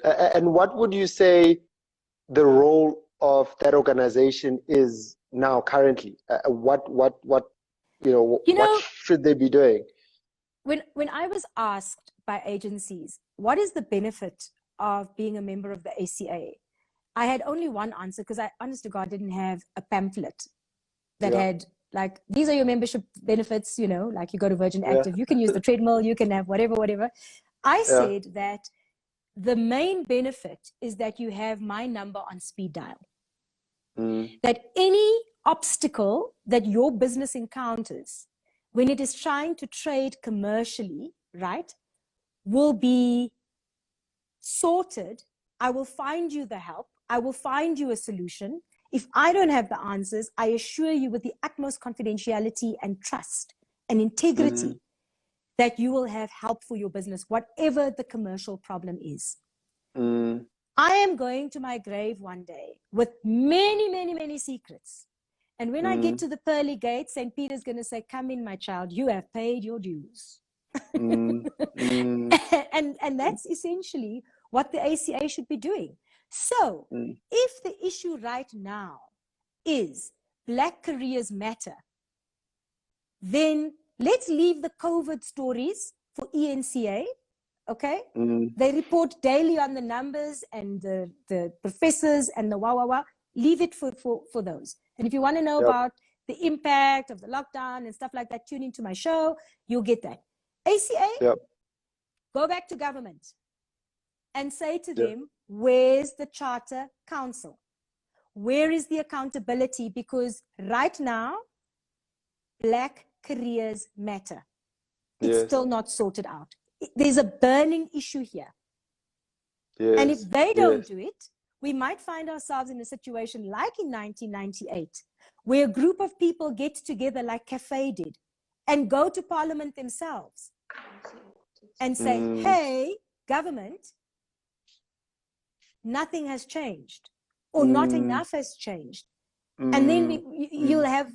And what would you say the role of that organization is now currently? What what should they be doing? When I was asked by agencies, what is the benefit of being a member of the ACA? I had only one answer, because I, honest to God, didn't have a pamphlet that had, like, these are your membership benefits, like you go to Virgin Active, you can use the treadmill, you can have whatever. I said that the main benefit is that you have my number on speed dial. That any obstacle that your business encounters when it is trying to trade commercially, right, will be sorted. I will find you the help. I will find you a solution. If I don't have the answers, I assure you with the utmost confidentiality and trust and integrity that you will have help for your business, whatever the commercial problem is. I am going to my grave one day with many, many, many secrets. And when I get to the pearly gates, St. Peter's going to say, come in, my child, you have paid your dues. And that's essentially what the ACA should be doing. So if the issue right now is Black careers matter, then let's leave the COVID stories for ENCA. Okay, they report daily on the numbers and the professors and the leave it for those. And if you want to know about the impact of the lockdown and stuff like that, tune into my show, you'll get that. ACA, go back to government and say to them, where's the Charter Council? Where is the accountability? Because right now, Black careers matter. It's still not sorted out. There's a burning issue here. And if they don't do it, we might find ourselves in a situation like in 1998, where a group of people get together like Cafe did and go to Parliament themselves and say, hey, government, nothing has changed, or not enough has changed. And then you'll have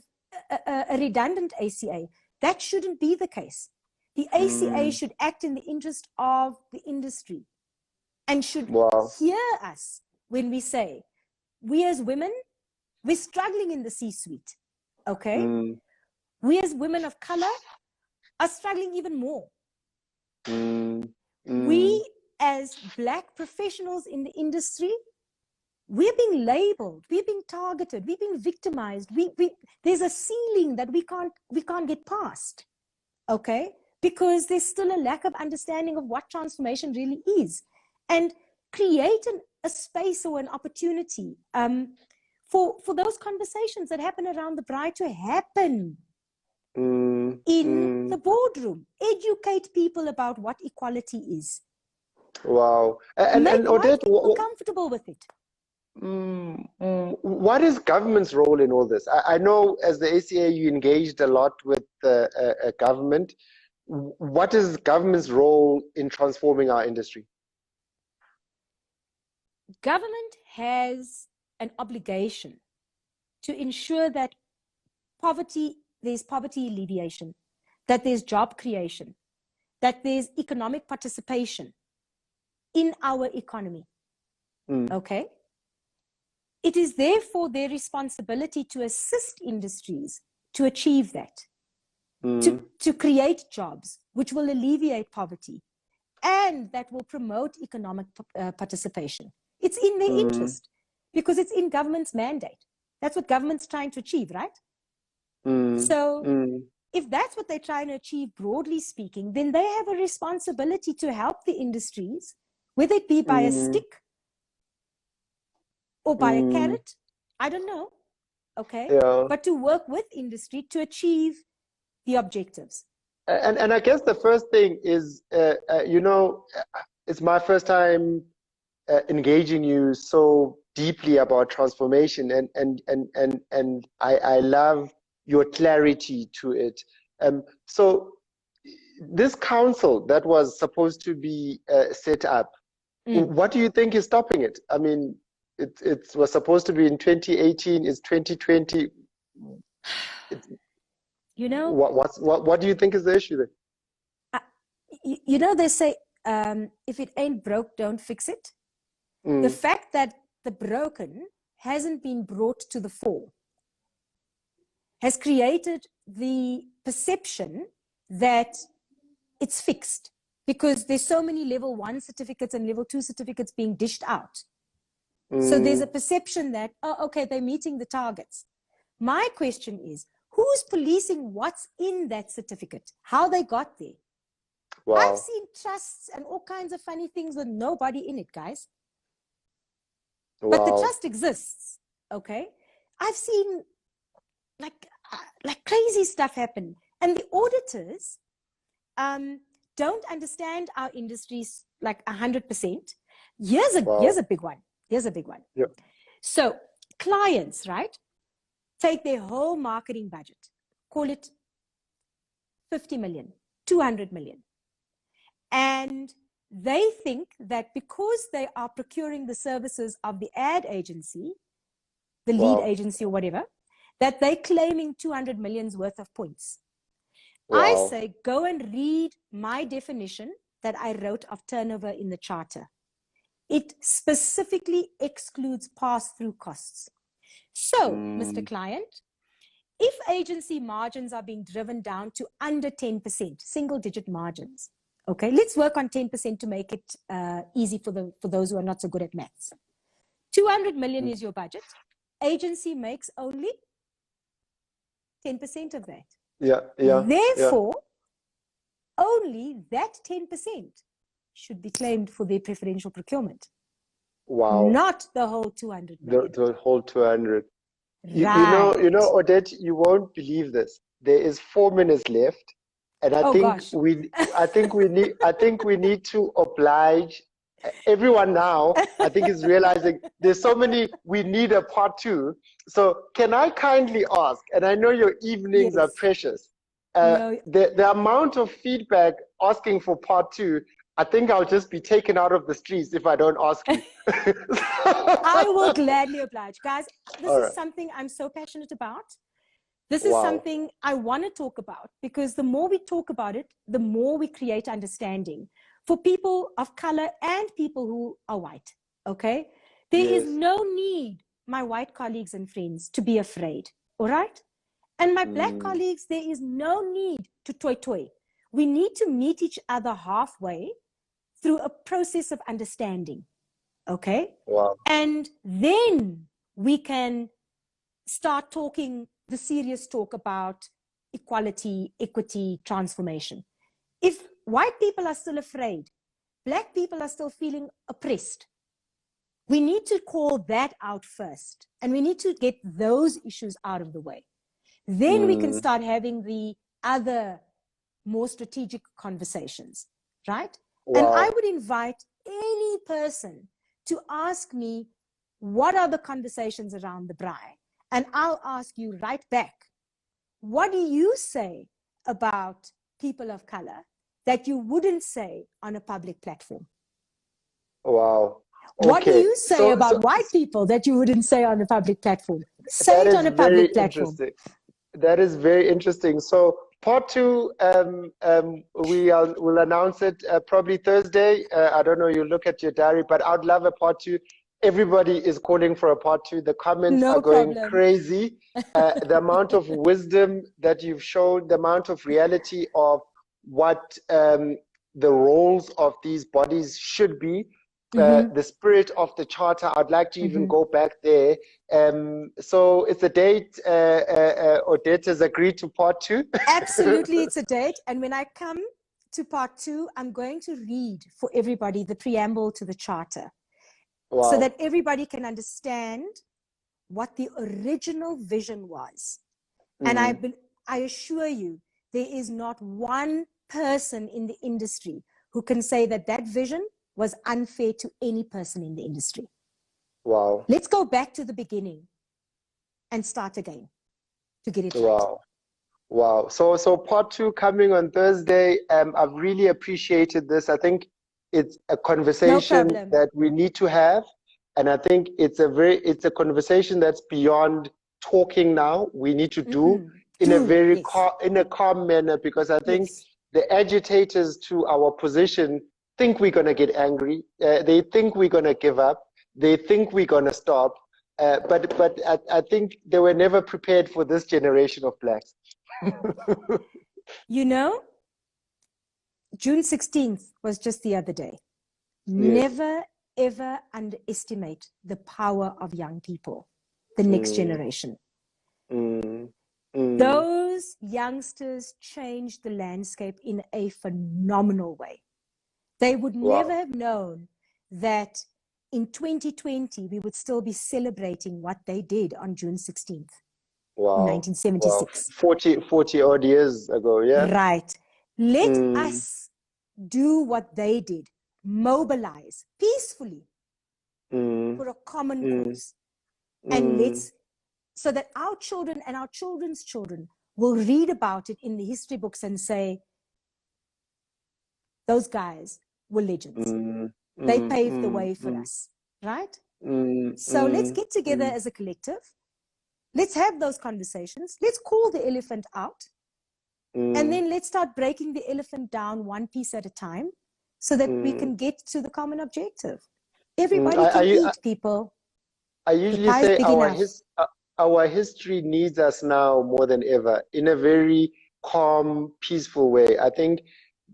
a redundant ACA. That shouldn't be the case. The ACA should act in the interest of the industry and should hear us when we say, we as women, we're struggling in the C-suite, okay? We as women of color are struggling even more. We as Black professionals in the industry, we're being labeled, we're being targeted, we're being victimized. There's a ceiling that we can't get past, okay? Because there's still a lack of understanding of what transformation really is. And create a space or an opportunity for those conversations that happen around the bride to happen in the boardroom. Educate people about what equality is. Wow. And Odette, people comfortable with it. What is government's role in all this? I know as the ACA you engaged a lot with the government. What is government's role in transforming our industry? Government has an obligation to ensure that there's poverty alleviation, that there's job creation, that there's economic participation in our economy. Okay? It is therefore their responsibility to assist industries to achieve that. To create jobs which will alleviate poverty and that will promote economic participation. It's in their interest because it's in government's mandate. That's what government's trying to achieve, right? So if that's what they're trying to achieve, broadly speaking, then they have a responsibility to help the industries, whether it be by a stick or by a carrot, I don't know, okay? But to work with industry to achieve the objectives. And I guess the first thing is, it's my first time engaging you so deeply about transformation, and I love your clarity to it. So this council that was supposed to be set up, what do you think is stopping it? I mean, it was supposed to be in 2018, it's 2020. What do you think is the issue there? They say, if it ain't broke, don't fix it. The fact that the broken hasn't been brought to the fore has created the perception that it's fixed because there's so many level 1 certificates and level 2 certificates being dished out. So there's a perception that, oh, okay, they're meeting the targets. My question is, who's policing what's in that certificate, how they got there? Wow. I've seen trusts and all kinds of funny things with nobody in it, guys. Wow. But the trust exists, okay? I've seen like crazy stuff happen. And the auditors don't understand our industries like 100%. Here's a big one. Here's a big one. Yep. So clients, right, take their whole marketing budget, call it 50 million, 200 million. And they think that because they are procuring the services of the ad agency, the lead agency or whatever, that they're claiming 200 million's worth of points. Wow. I say, go and read my definition that I wrote of turnover in the charter. It specifically excludes pass-through costs. So, Mr. Client, if agency margins are being driven down to under 10%, single-digit margins, okay, let's work on 10% to make it easy for those who are not so good at maths. 200 million is your budget. Agency makes only 10% of that. Therefore, only that 10% should be claimed for their preferential procurement. Wow. Not the whole 200 million. The whole 200. Right. You know, Odette, you won't believe this. There is 4 minutes left. And I think we need to oblige everyone now. I think is realizing there's so many, we need a part 2. So can I kindly ask, and I know your evenings are precious, the amount of feedback asking for part 2, I think I'll just be taken out of the streets if I don't ask you. I will gladly oblige. Guys, this is something I'm so passionate about. This is something I want to talk about, because the more we talk about it, the more we create understanding for people of color and people who are white, okay? There is no need, my white colleagues and friends, to be afraid, all right? And my black colleagues, there is no need to toy. We need to meet each other halfway through a process of understanding, okay? Wow. And then we can start talking the serious talk about equality, equity, transformation. If white people are still afraid, black people are still feeling oppressed, we need to call that out first. And we need to get those issues out of the way. Then we can start having the other more strategic conversations, right? Wow. And I would invite any person to ask me, what are the conversations around the braai? And I'll ask you right back, what do you say about people of color that you wouldn't say on a public platform? Wow. What do you say about white people that you wouldn't say on a public platform? Say it on a public platform. That is very interesting. So part 2, we'll announce it probably Thursday. I don't know, you look at your diary, but I'd love a part 2. Everybody is calling for a part 2. The comments are going crazy. The amount of wisdom that you've shown, the amount of reality of what the roles of these bodies should be, the spirit of the charter. I'd like to even go back there. So it's a date. Odette has agreed to part 2. Absolutely, it's a date. And when I come to part 2, I'm going to read for everybody the preamble to the charter. Wow. So that everybody can understand what the original vision was. And I assure you, there is not one person in the industry who can say that that vision was unfair to any person in the industry. Wow. Let's go back to the beginning and start again to get it right. Wow. So part 2 coming on Thursday. I've really appreciated this. I think it's a conversation that we need to have, and I think it's a conversation that's beyond talking now. We need to do in a very calm manner, because I think the agitators to our position think we're going to get angry. They think we're going to give up. they think we're going to stop. But I think they were never prepared for this generation of blacks. You know, June 16th was just the other day. Yes. Never, ever underestimate the power of young people, the next generation. Those youngsters changed the landscape in a phenomenal way. They would never have known that in 2020, we would still be celebrating what they did on June 16th, 1976. 40 odd years ago, yeah? Right. Let us do what they did, mobilize peacefully for a common cause. And so that our children and our children's children will read about it in the history books and say, those guys were legends. They paved the way for us, right? So let's get together as a collective. Let's have those conversations. Let's call the elephant out. And then let's start breaking the elephant down one piece at a time so that we can get to the common objective. Everybody can eat, people. I usually say our history needs us now more than ever in a very calm, peaceful way. I think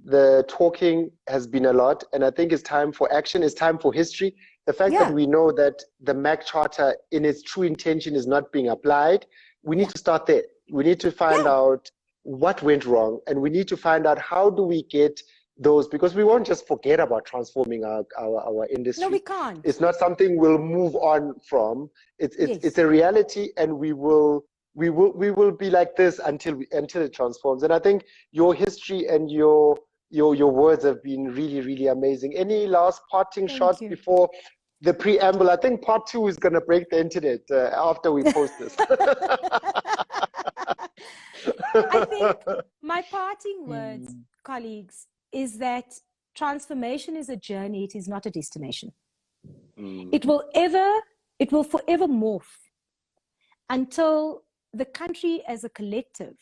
the talking has been a lot, and I think it's time for action. It's time for history. The fact that we know that the MAC Charter in its true intention is not being applied, we need to start there. We need to find out what went wrong, and we need to find out how do we get those, because we won't just forget about transforming our industry. No, we can't. It's not something we'll move on from. It's a reality, and we will be like this until it transforms. And I think your history and your words have been really, really amazing. Any last parting shots before the preamble? I think part 2 is going to break the internet after we post this. I think my parting words, colleagues, is that transformation is a journey. It is not a destination. It will forever morph until the country as a collective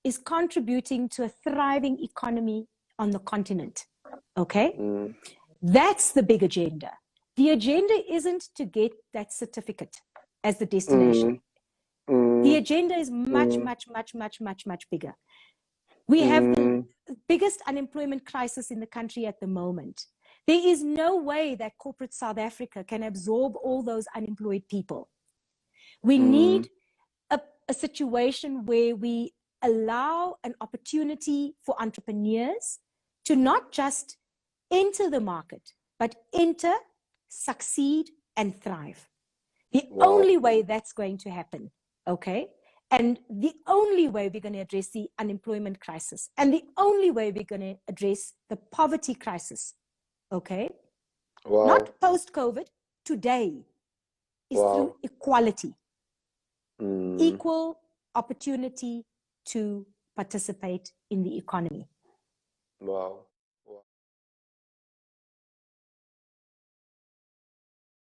is contributing to a thriving economy on the continent. Okay? That's the big agenda. The agenda isn't to get that certificate as the destination. The agenda is much, much, much, much, much, much bigger. We have the biggest unemployment crisis in the country at the moment. There is no way that corporate South Africa can absorb all those unemployed people. We need a situation where we allow an opportunity for entrepreneurs to not just enter the market, but enter, succeed, and thrive. The only way that's going to happen, okay? And the only way we're going to address the unemployment crisis, and the only way we're going to address the poverty crisis, okay? Not post-COVID, today, is through equality. Equal opportunity to participate in the economy. Wow.